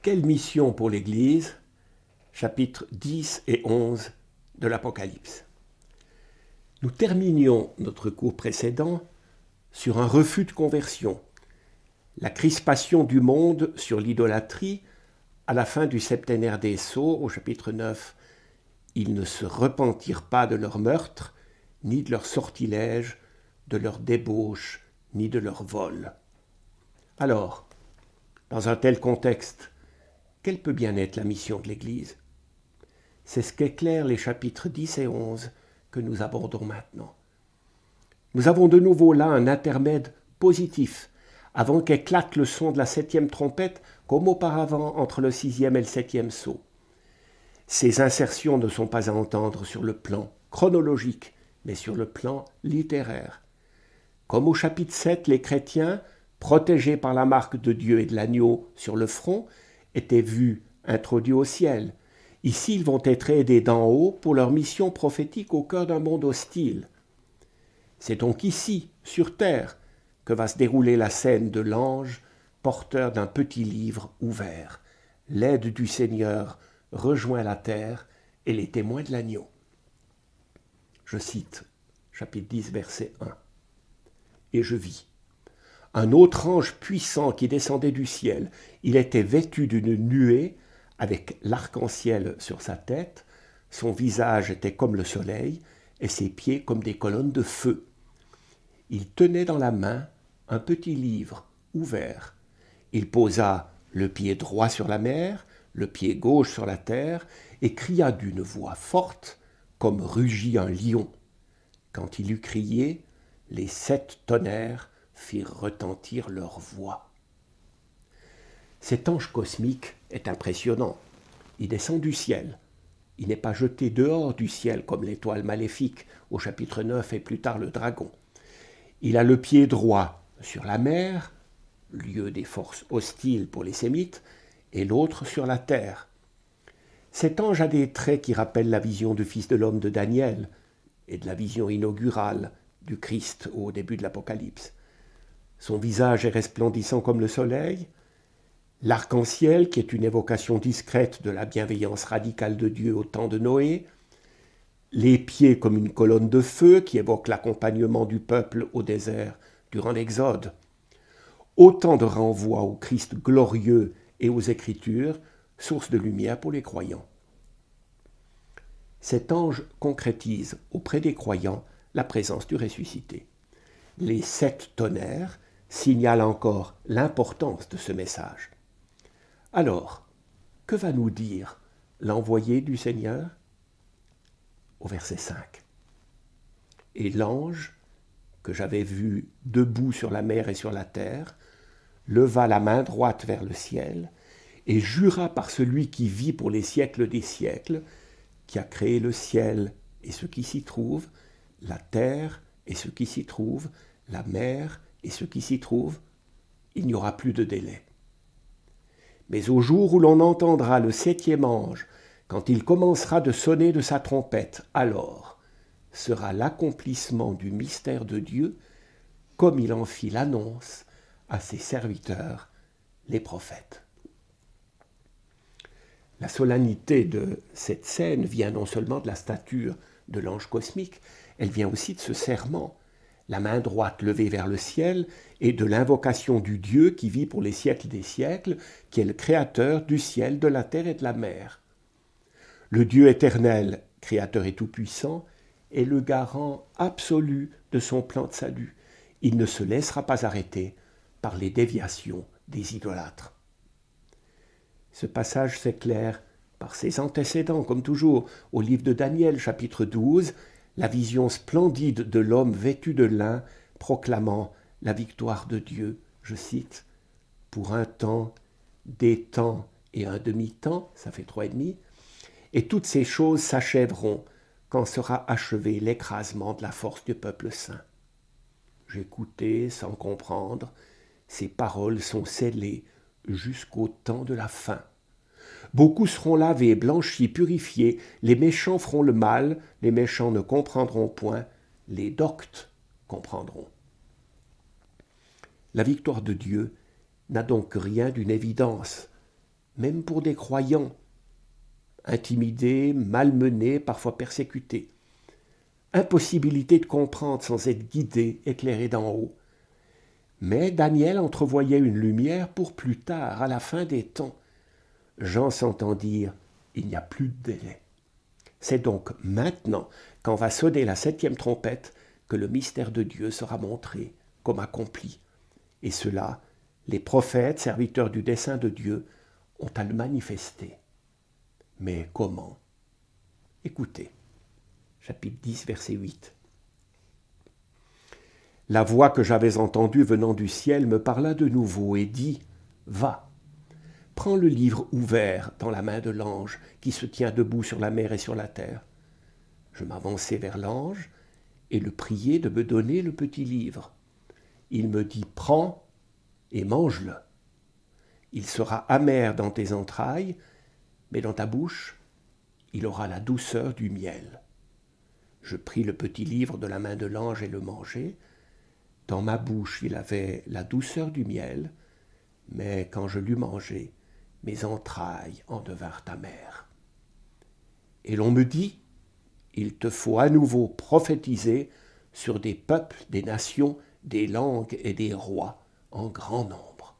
Quelle mission pour l'Église? Chapitres 10 et 11 de l'Apocalypse. Nous terminions notre cours précédent sur un refus de conversion, la crispation du monde sur l'idolâtrie à la fin du septénaire des Sceaux, au chapitre 9. Ils ne se repentirent pas de leur meurtre, ni de leur sortilège, de leur débauche, ni de leur vol. Alors, dans un tel contexte, quelle peut bien être la mission de l'Église? C'est ce qu'éclairent les chapitres 10 et 11 que nous abordons maintenant. Nous avons de nouveau là un intermède positif, avant qu'éclate le son de la 7e trompette, comme auparavant entre le 6e et le 7e sceau. Ces insertions ne sont pas à entendre sur le plan chronologique, mais sur le plan littéraire. Comme au chapitre 7, les chrétiens, protégés par la marque de Dieu et de l'agneau sur le front, étaient vus introduits au ciel. Ici, ils vont être aidés d'en haut pour leur mission prophétique au cœur d'un monde hostile. C'est donc ici, sur terre, que va se dérouler la scène de l'ange porteur d'un petit livre ouvert. L'aide du Seigneur rejoint la terre et les témoins de l'agneau. Je cite, chapitre 10, verset 1. « Et je vis un autre ange puissant qui descendait du ciel. Il était vêtu d'une nuée avec l'arc-en-ciel sur sa tête. Son visage était comme le soleil et ses pieds comme des colonnes de feu. Il tenait dans la main un petit livre ouvert. Il posa le pied droit sur la mer, le pied gauche sur la terre, et cria d'une voix forte, comme rugit un lion. Quand il eut crié, les 7 tonnerres firent retentir leur voix. Cet ange cosmique est impressionnant. Il descend du ciel. Il n'est pas jeté dehors du ciel comme l'étoile maléfique au chapitre 9 et plus tard le dragon. Il a le pied droit sur la mer, lieu des forces hostiles pour les Sémites, et l'autre sur la terre. Cet ange a des traits qui rappellent la vision du Fils de l'homme de Daniel et de la vision inaugurale du Christ au début de l'Apocalypse. Son visage est resplendissant comme le soleil. L'arc-en-ciel, qui est une évocation discrète de la bienveillance radicale de Dieu au temps de Noé. Les pieds comme une colonne de feu, qui évoque l'accompagnement du peuple au désert durant l'Exode. Autant de renvois au Christ glorieux et aux Écritures, source de lumière pour les croyants. Cet ange concrétise auprès des croyants la présence du ressuscité. Les 7 tonnerres signalent encore l'importance de ce message. Alors, que va nous dire l'envoyé du Seigneur? Au verset 5. Et l'ange, que j'avais vu debout sur la mer et sur la terre, leva la main droite vers le ciel et jura par celui qui vit pour les siècles des siècles, qui a créé le ciel et ce qui s'y trouve, la terre et ce qui s'y trouve, la mer et ce qui s'y trouve, il n'y aura plus de délai. Mais au jour où l'on entendra le 7e ange, quand il commencera de sonner de sa trompette, alors sera l'accomplissement du mystère de Dieu, comme il en fit l'annonce à ses serviteurs, les prophètes. La solennité de cette scène vient non seulement de la stature de l'ange cosmique, elle vient aussi de ce serment, la main droite levée vers le ciel, et de l'invocation du Dieu qui vit pour les siècles des siècles, qui est le créateur du ciel, de la terre et de la mer. Le Dieu éternel, créateur et tout-puissant, est le garant absolu de son plan de salut. Il ne se laissera pas arrêter par les déviations des idolâtres. Ce passage s'éclaire par ses antécédents, comme toujours, au livre de Daniel, chapitre 12, la vision splendide de l'homme vêtu de lin, proclamant la victoire de Dieu. Je cite, « Pour un temps, des temps et un demi-temps, ça fait 3,5, et toutes ces choses s'achèveront quand sera achevé l'écrasement de la force du peuple saint. » J'écoutais sans comprendre, ces paroles sont scellées jusqu'au temps de la fin. Beaucoup seront lavés, blanchis, purifiés, les méchants feront le mal, les méchants ne comprendront point, les doctes comprendront. La victoire de Dieu n'a donc rien d'une évidence, même pour des croyants, intimidés, malmenés, parfois persécutés. Impossibilité de comprendre sans être guidé, éclairé d'en haut. Mais Daniel entrevoyait une lumière pour plus tard, à la fin des temps. Jean s'entend dire « il n'y a plus de délai ». C'est donc maintenant, quand va sonner la 7e trompette, que le mystère de Dieu sera montré comme accompli. Et cela, les prophètes, serviteurs du dessein de Dieu, ont à le manifester. Mais comment? Écoutez, chapitre 10, verset 8. La voix que j'avais entendue venant du ciel me parla de nouveau et dit « Va, prends le livre ouvert dans la main de l'ange qui se tient debout sur la mer et sur la terre. » Je m'avançai vers l'ange et le priai de me donner le petit livre. Il me dit « Prends et mange-le. Il sera amer dans tes entrailles, mais dans ta bouche, il aura la douceur du miel. » Je pris le petit livre de la main de l'ange et le mangeai. Dans ma bouche, il avait la douceur du miel, mais quand je l'eus mangé, mes entrailles en devinrent amères. Et l'on me dit, il te faut à nouveau prophétiser sur des peuples, des nations, des langues et des rois en grand nombre.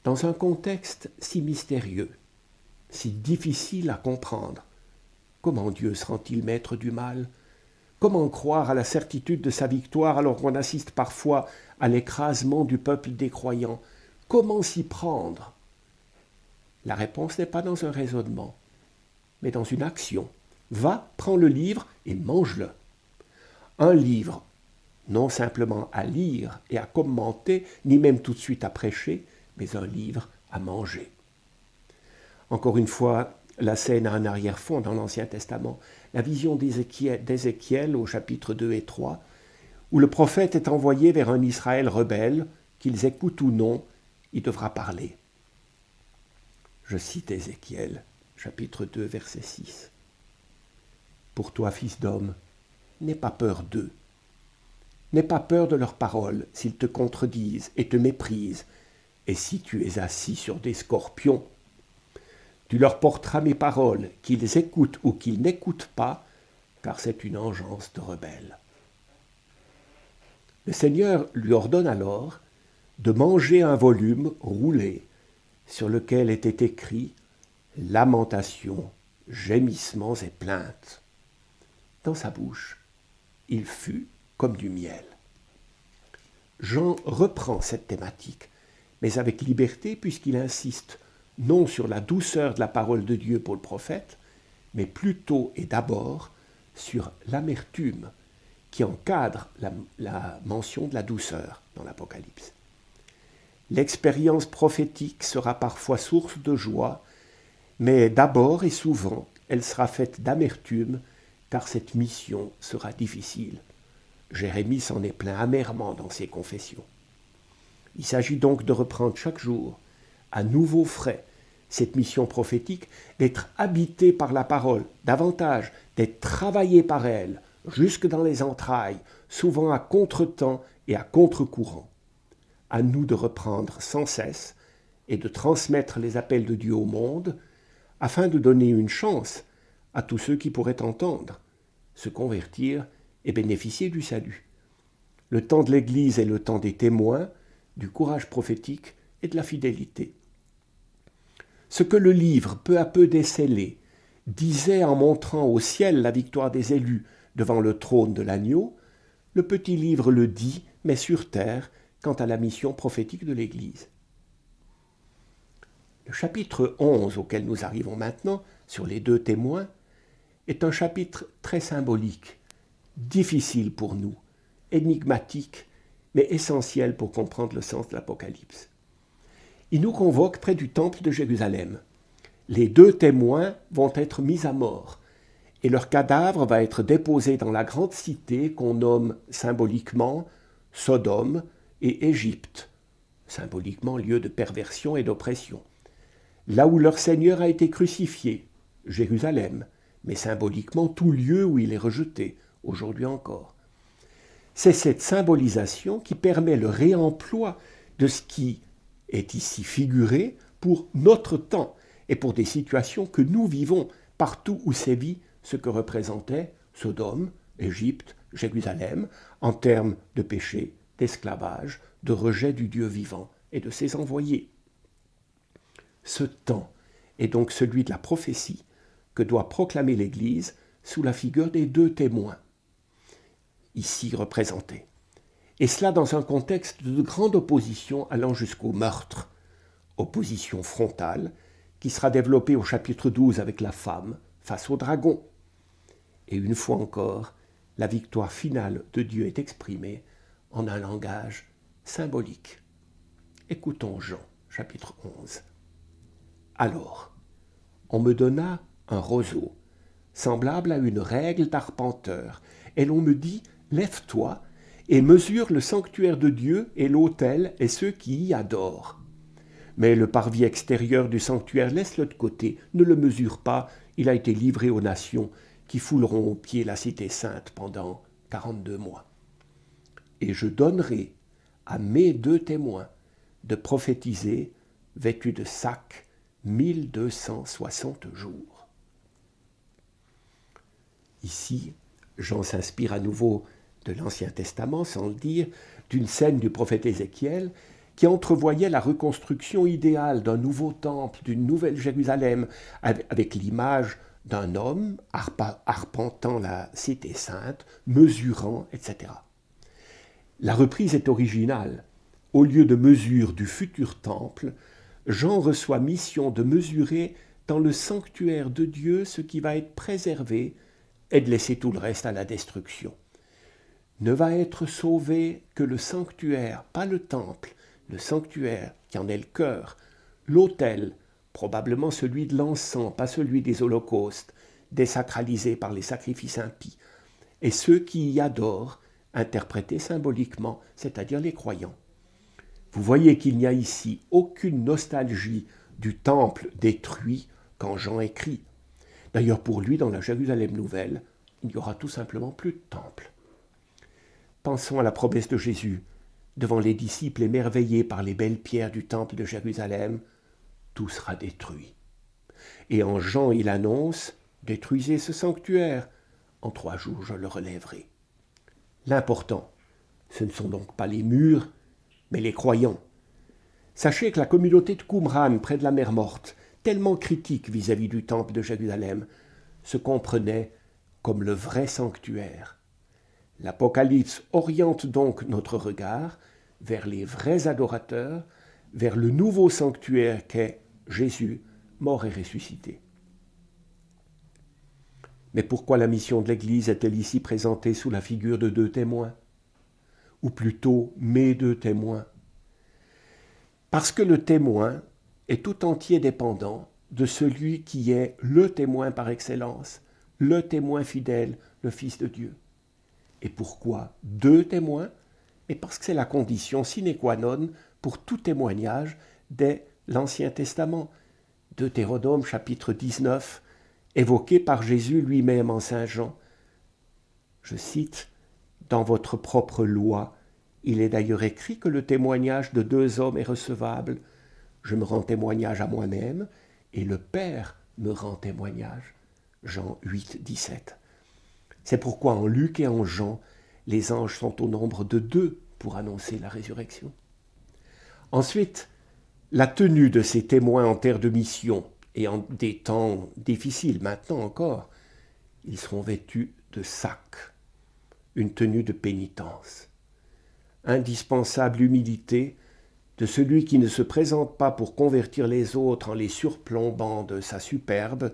Dans un contexte si mystérieux, si difficile à comprendre, comment Dieu se rend-il maître du mal ? Comment croire à la certitude de sa victoire alors qu'on assiste parfois à l'écrasement du peuple des croyants? Comment s'y prendre? La réponse n'est pas dans un raisonnement, mais dans une action. Va, prends le livre et mange-le. Un livre, non simplement à lire et à commenter, ni même tout de suite à prêcher, mais un livre à manger. Encore une fois, la scène a un arrière-fond dans l'Ancien Testament, la vision d'Ézéchiel au chapitre 2 et 3, où le prophète est envoyé vers un Israël rebelle, qu'ils écoutent ou non, il devra parler. Je cite Ézéchiel, chapitre 2, verset 6. « Pour toi, fils d'homme, n'aie pas peur d'eux. N'aie pas peur de leurs paroles s'ils te contredisent et te méprisent, et si tu es assis sur des scorpions. Tu leur porteras mes paroles, qu'ils écoutent ou qu'ils n'écoutent pas, car c'est une engeance de rebelles. » Le Seigneur lui ordonne alors de manger un volume roulé sur lequel était écrit « Lamentations, gémissements et plaintes ». Dans sa bouche, il fut comme du miel. Jean reprend cette thématique, mais avec liberté puisqu'il insiste non sur la douceur de la parole de Dieu pour le prophète, mais plutôt et d'abord sur l'amertume qui encadre la mention de la douceur dans l'Apocalypse. L'expérience prophétique sera parfois source de joie, mais d'abord et souvent, elle sera faite d'amertume, car cette mission sera difficile. Jérémie s'en est plaint amèrement dans ses confessions. Il s'agit donc de reprendre chaque jour, à nouveau frais, cette mission prophétique, d'être habité par la parole, davantage, d'être travaillé par elle, jusque dans les entrailles, souvent à contre-temps et à contre-courant. À nous de reprendre sans cesse et de transmettre les appels de Dieu au monde, afin de donner une chance à tous ceux qui pourraient entendre, se convertir et bénéficier du salut. Le temps de l'Église est le temps des témoins, du courage prophétique et de la fidélité. Ce que le livre, peu à peu décelé, disait en montrant au ciel la victoire des élus devant le trône de l'agneau, le petit livre le dit, mais sur terre, quant à la mission prophétique de l'Église. Le chapitre 11, auquel nous arrivons maintenant, sur les 2 témoins, est un chapitre très symbolique, difficile pour nous, énigmatique, mais essentiel pour comprendre le sens de l'Apocalypse. Il nous convoque près du temple de Jérusalem. Les 2 témoins vont être mis à mort, et leur cadavre va être déposé dans la grande cité qu'on nomme symboliquement Sodome et Égypte, symboliquement lieu de perversion et d'oppression. Là où leur Seigneur a été crucifié, Jérusalem, mais symboliquement tout lieu où il est rejeté, aujourd'hui encore. C'est cette symbolisation qui permet le réemploi de ce qui est ici figuré pour notre temps et pour des situations que nous vivons partout où sévit ce que représentait Sodome, Égypte, Jérusalem, en termes de péché, d'esclavage, de rejet du Dieu vivant et de ses envoyés. Ce temps est donc celui de la prophétie que doit proclamer l'Église sous la figure des deux témoins, ici représentés. Et cela dans un contexte de grande opposition allant jusqu'au meurtre, opposition frontale qui sera développée au chapitre 12 avec la femme face au dragon. Et une fois encore, la victoire finale de Dieu est exprimée en un langage symbolique. Écoutons Jean, chapitre 11. Alors, on me donna un roseau, semblable à une règle d'arpenteur, et l'on me dit, lève-toi et mesure le sanctuaire de Dieu et l'autel et ceux qui y adorent. Mais le parvis extérieur du sanctuaire, laisse-le de côté, ne le mesure pas, il a été livré aux nations qui fouleront aux pieds la cité sainte pendant 42 mois. Et je donnerai à mes deux témoins de prophétiser, vêtus de sacs, 1260 jours. Ici, Jean s'inspire à nouveau de l'Ancien Testament, sans le dire, d'une scène du prophète Ézéchiel qui entrevoyait la reconstruction idéale d'un nouveau temple, d'une nouvelle Jérusalem, avec l'image d'un homme arpentant la cité sainte, mesurant, etc. La reprise est originale. Au lieu de mesure du futur temple, Jean reçoit mission de mesurer dans le sanctuaire de Dieu ce qui va être préservé et de laisser tout le reste à la destruction. Ne va être sauvé que le sanctuaire, pas le temple, le sanctuaire qui en est le cœur, l'autel, probablement celui de l'encens, pas celui des holocaustes, désacralisés par les sacrifices impies, et ceux qui y adorent, interprétés symboliquement, c'est-à-dire les croyants. Vous voyez qu'il n'y a ici aucune nostalgie du temple détruit quand Jean écrit. D'ailleurs, pour lui, dans la Jérusalem nouvelle, il n'y aura tout simplement plus de temple. Pensons à la promesse de Jésus, devant les disciples émerveillés par les belles pierres du temple de Jérusalem, tout sera détruit. Et en Jean, il annonce, détruisez ce sanctuaire, en 3 jours je le relèverai. L'important, ce ne sont donc pas les murs, mais les croyants. Sachez que la communauté de Qumran, près de la mer Morte, tellement critique vis-à-vis du temple de Jérusalem, se comprenait comme le vrai sanctuaire. L'Apocalypse oriente donc notre regard vers les vrais adorateurs, vers le nouveau sanctuaire qu'est Jésus, mort et ressuscité. Mais pourquoi la mission de l'Église est-elle ici présentée sous la figure de 2 témoins? Ou plutôt mes 2 témoins? Parce que le témoin est tout entier dépendant de celui qui est le témoin par excellence, le témoin fidèle, le Fils de Dieu. Et pourquoi 2 témoins? Et parce que c'est la condition sine qua non pour tout témoignage dès l'Ancien Testament. Deutéronome chapitre 19, évoqué par Jésus lui-même en Saint Jean. Je cite, « Dans votre propre loi, il est d'ailleurs écrit que le témoignage de 2 hommes est recevable. Je me rends témoignage à moi-même, et le Père me rend témoignage. » Jean 8, 17. C'est pourquoi en Luc et en Jean, les anges sont au nombre de 2 pour annoncer la résurrection. Ensuite, la tenue de ces témoins en terre de mission et en des temps difficiles, maintenant encore, ils seront vêtus de sacs, une tenue de pénitence. Indispensable humilité de celui qui ne se présente pas pour convertir les autres en les surplombant de sa superbe,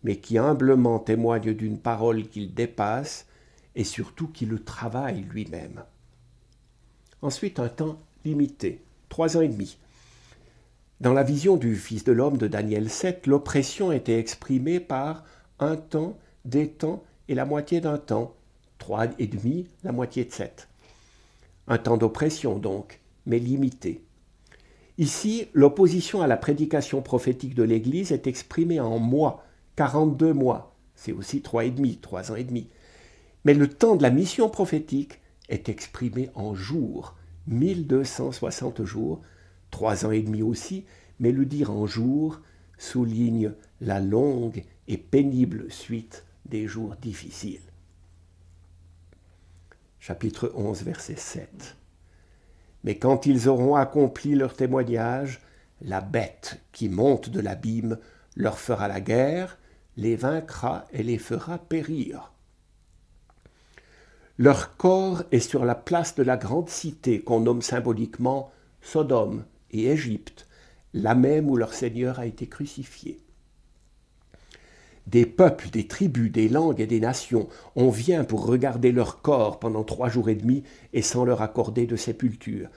mais qui humblement témoigne d'une parole qu'il dépasse et surtout qui le travaille lui-même. Ensuite, un temps limité, 3 ans et demi. Dans la vision du Fils de l'homme de Daniel 7, l'oppression était exprimée par un temps, des temps et la moitié d'un temps, 3 et demi, la moitié de 7. Un temps d'oppression donc, mais limité. Ici, l'opposition à la prédication prophétique de l'Église est exprimée en mois, 42 mois, c'est aussi 3 et demi, 3 ans et demi. Mais le temps de la mission prophétique est exprimé en jours, 1260 jours, 3 ans et demi aussi, mais le dire en jours souligne la longue et pénible suite des jours difficiles. Chapitre 11, verset 7. Mais quand ils auront accompli leur témoignage, la bête qui monte de l'abîme leur fera la guerre, les vaincra et les fera périr. Leur corps est sur la place de la grande cité qu'on nomme symboliquement Sodome et Égypte, là même où leur Seigneur a été crucifié. Des peuples, des tribus, des langues et des nations, on vient pour regarder leur corps pendant 3 jours et demi et sans leur accorder de sépulture.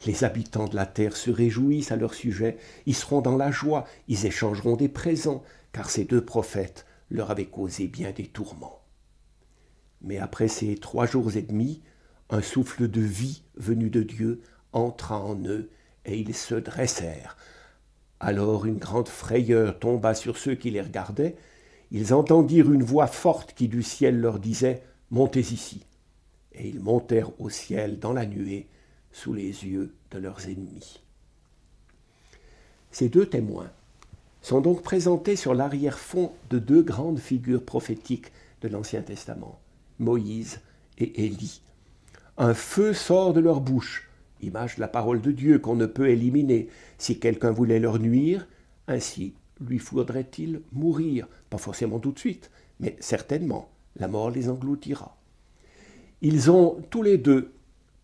Les habitants de la terre se réjouissent à leur sujet, ils seront dans la joie, ils échangeront des présents, car ces 2 prophètes leur avaient causé bien des tourments. Mais après ces 3 jours et demi, un souffle de vie venu de Dieu entra en eux, et ils se dressèrent. Alors une grande frayeur tomba sur ceux qui les regardaient. Ils entendirent une voix forte qui du ciel leur disait « Montez ici !» Et ils montèrent au ciel dans la nuée, sous les yeux de leurs ennemis. Ces 2 témoins sont donc présentés sur l'arrière-fond de 2 grandes figures prophétiques de l'Ancien Testament, Moïse et Élie. Un feu sort de leur bouche, image de la parole de Dieu qu'on ne peut éliminer. Si quelqu'un voulait leur nuire, ainsi lui faudrait-il mourir, pas forcément tout de suite, mais certainement, la mort les engloutira. Ils ont tous les 2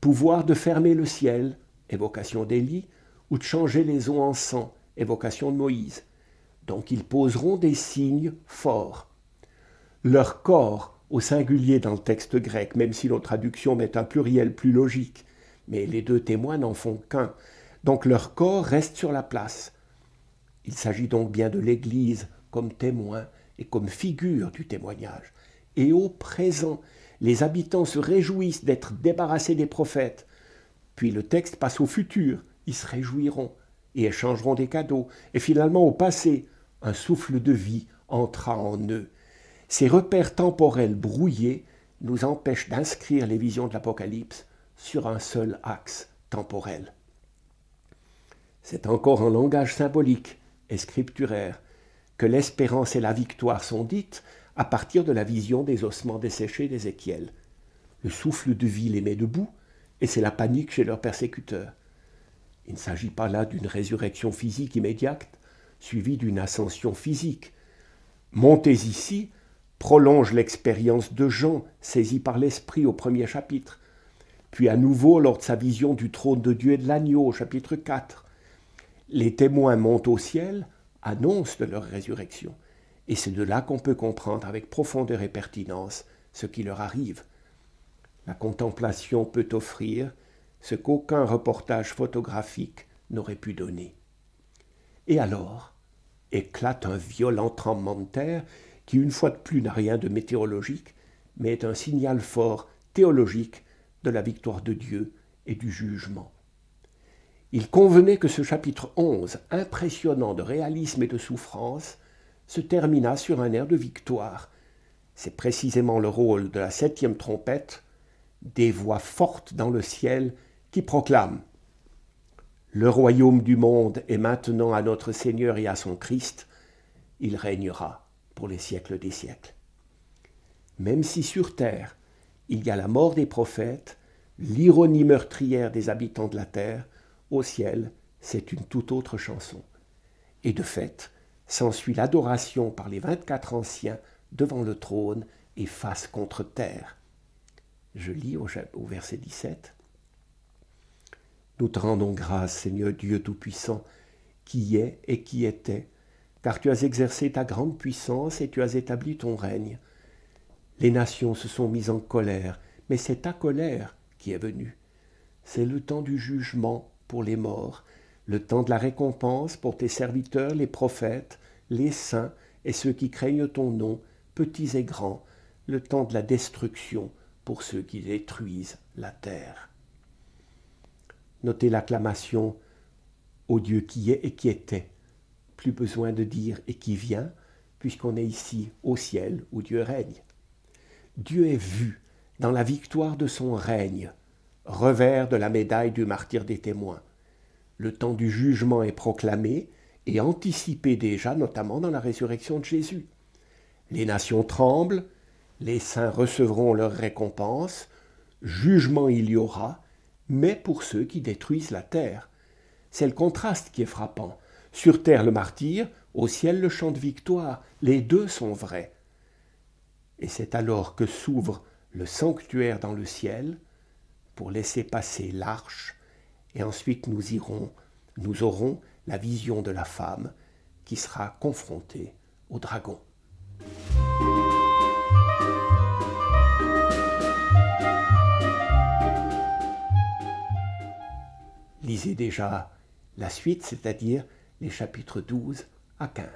pouvoir de fermer le ciel, évocation d'Élie, ou de changer les eaux en sang, évocation de Moïse. Donc ils poseront des signes forts. Leur corps, au singulier dans le texte grec, même si notre traduction met un pluriel plus logique, mais les 2 témoins n'en font qu'un. Donc leur corps reste sur la place. Il s'agit donc bien de l'Église comme témoin et comme figure du témoignage. Et au présent, les habitants se réjouissent d'être débarrassés des prophètes. Puis le texte passe au futur, ils se réjouiront et échangeront des cadeaux. Et finalement, au passé, un souffle de vie entra en eux. Ces repères temporels brouillés nous empêchent d'inscrire les visions de l'Apocalypse sur un seul axe temporel. C'est encore en langage symbolique et scripturaire que l'espérance et la victoire sont dites à partir de la vision des ossements desséchés d'Ézéchiel. Le souffle de vie les met debout et c'est la panique chez leurs persécuteurs. Il ne s'agit pas là d'une résurrection physique immédiate suivie d'une ascension physique. Montez ici prolonge l'expérience de Jean, saisi par l'Esprit au 1er chapitre, puis à nouveau lors de sa vision du trône de Dieu et de l'agneau au chapitre 4. Les témoins montent au ciel, annoncent de leur résurrection, et c'est de là qu'on peut comprendre avec profondeur et pertinence ce qui leur arrive. La contemplation peut offrir ce qu'aucun reportage photographique n'aurait pu donner. Et alors éclate un violent tremblement de terre qui, une fois de plus, n'a rien de météorologique, mais est un signal fort théologique de la victoire de Dieu et du jugement. Il convenait que ce chapitre 11, impressionnant de réalisme et de souffrance, se terminât sur un air de victoire. C'est précisément le rôle de la 7e trompette, des voix fortes dans le ciel qui proclament « Le royaume du monde est maintenant à notre Seigneur et à son Christ, il régnera pour les siècles des siècles. » Même si sur terre, il y a la mort des prophètes, l'ironie meurtrière des habitants de la terre, au ciel, c'est une toute autre chanson. Et de fait, s'ensuit l'adoration par les 24 anciens devant le trône et face contre terre. Je lis au verset 17. Nous te rendons grâce, Seigneur Dieu Tout-Puissant, qui est et qui était, car tu as exercé ta grande puissance et tu as établi ton règne. Les nations se sont mises en colère, mais c'est ta colère qui est venue. C'est le temps du jugement pour les morts, le temps de la récompense pour tes serviteurs, les prophètes, les saints et ceux qui craignent ton nom, petits et grands, le temps de la destruction pour ceux qui détruisent la terre. Notez l'acclamation au Dieu qui est et qui était. Plus besoin de dire et qui vient, puisqu'on est ici au ciel où Dieu règne. Dieu est vu dans la victoire de son règne, revers de la médaille du martyr des témoins. Le temps du jugement est proclamé et anticipé déjà, notamment dans la résurrection de Jésus. Les nations tremblent, les saints recevront leur récompense, jugement il y aura, mais pour ceux qui détruisent la terre. C'est le contraste qui est frappant. Sur terre le martyre, au ciel le chant de victoire. Les deux sont vrais. Et c'est alors que s'ouvre le sanctuaire dans le ciel pour laisser passer l'arche, et ensuite nous aurons la vision de la femme qui sera confrontée au dragon. Lisez déjà la suite, c'est-à-dire les chapitres 12 à 15.